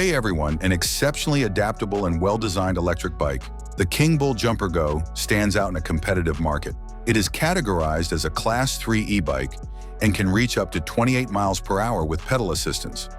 Hey everyone, an exceptionally adaptable and well-designed electric bike, the Kingbull Jumper Go stands out in a competitive market. It is categorized as a Class 3 e-bike and can reach up to 28 miles per hour with pedal assistance.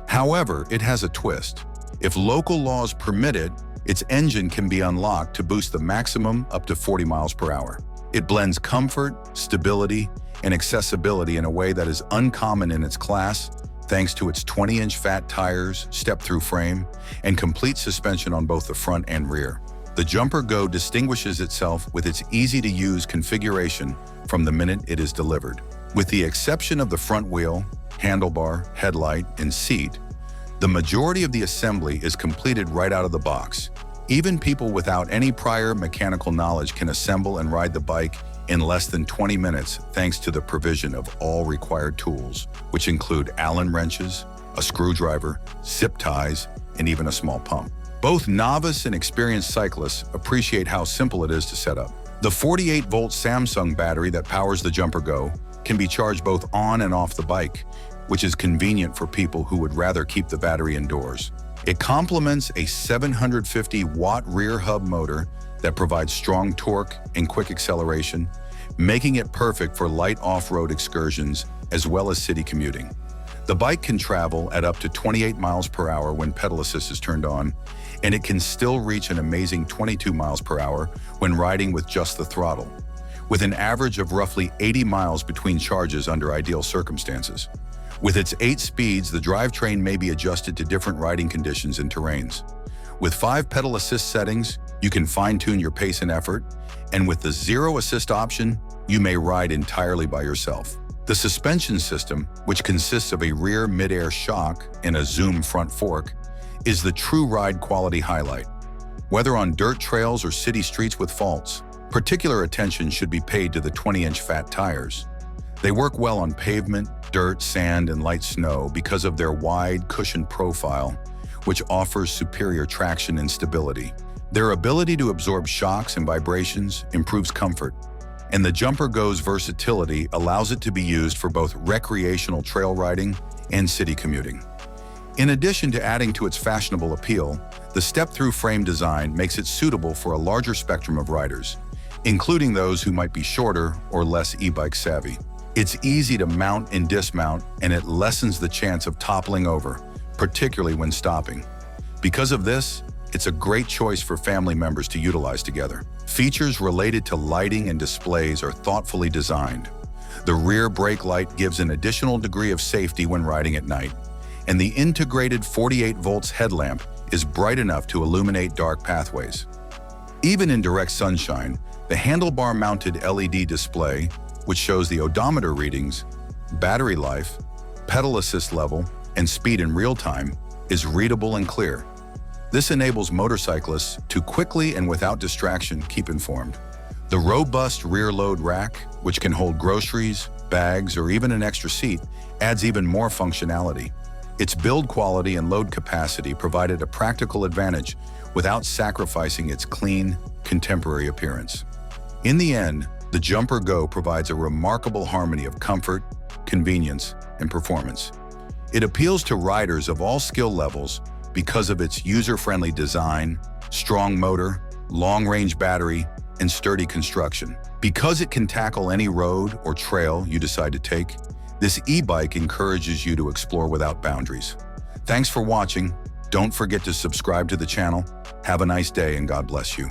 However, it has a twist. If local laws permit it, its engine can be unlocked to boost the maximum up to 40 miles per hour. It blends comfort, stability, and accessibility in a way that is uncommon in its class, thanks to its 20-inch fat tires, step-through frame, and complete suspension on both the front and rear. The Jumper Go distinguishes itself with its easy-to-use configuration from the minute it is delivered. With the exception of the front wheel, handlebar, headlight, and seat, the majority of the assembly is completed right out of the box. Even people without any prior mechanical knowledge can assemble and ride the bike in less than 20 minutes thanks to the provision of all required tools, which include Allen wrenches, a screwdriver, zip ties, and even a small pump. Both novice and experienced cyclists appreciate how simple it is to set up. The 48-volt Samsung battery that powers the Jumper Go can be charged both on and off the bike, which is convenient for people who would rather keep the battery indoors. It complements a 750-watt rear hub motor that provides strong torque and quick acceleration, making it perfect for light off-road excursions as well as city commuting. The bike can travel at up to 28 miles per hour when pedal assist is turned on, and it can still reach an amazing 22 miles per hour when riding with just the throttle, with an average of roughly 80 miles between charges under ideal circumstances. With its 8 speeds, the drivetrain may be adjusted to different riding conditions and terrains. With 5 pedal assist settings, you can fine-tune your pace and effort, and with the zero assist option, you may ride entirely by yourself. The suspension system, which consists of a rear mid-air shock and a zoom front fork, is the true ride quality highlight. Whether on dirt trails or city streets with faults, particular attention should be paid to the 20-inch fat tires. They work well on pavement, dirt, sand, and light snow because of their wide, cushioned profile, which offers superior traction and stability. Their ability to absorb shocks and vibrations improves comfort, and the Jumper Go's versatility allows it to be used for both recreational trail riding and city commuting. In addition to adding to its fashionable appeal, the step-through frame design makes it suitable for a larger spectrum of riders, including those who might be shorter or less e-bike savvy. It's easy to mount and dismount, and it lessens the chance of toppling over, particularly when stopping. Because of this, it's a great choice for family members to utilize together. Features related to lighting and displays are thoughtfully designed. The rear brake light gives an additional degree of safety when riding at night, and the integrated 48 volts headlamp is bright enough to illuminate dark pathways. Even in direct sunshine, the handlebar-mounted LED display, which shows the odometer readings, battery life, pedal assist level, and speed in real time, is readable and clear. This enables motorcyclists to quickly and without distraction keep informed. The robust rear load rack, which can hold groceries, bags, or even an extra seat, adds even more functionality. Its build quality and load capacity provided a practical advantage without sacrificing its clean, contemporary appearance. In the end, the Jumper Go provides a remarkable harmony of comfort, convenience, and performance. It appeals to riders of all skill levels because of its user-friendly design, strong motor, long-range battery, and sturdy construction. Because it can tackle any road or trail you decide to take, this e-bike encourages you to explore without boundaries. Thanks for watching. Don't forget to subscribe to the channel. Have a nice day and God bless you.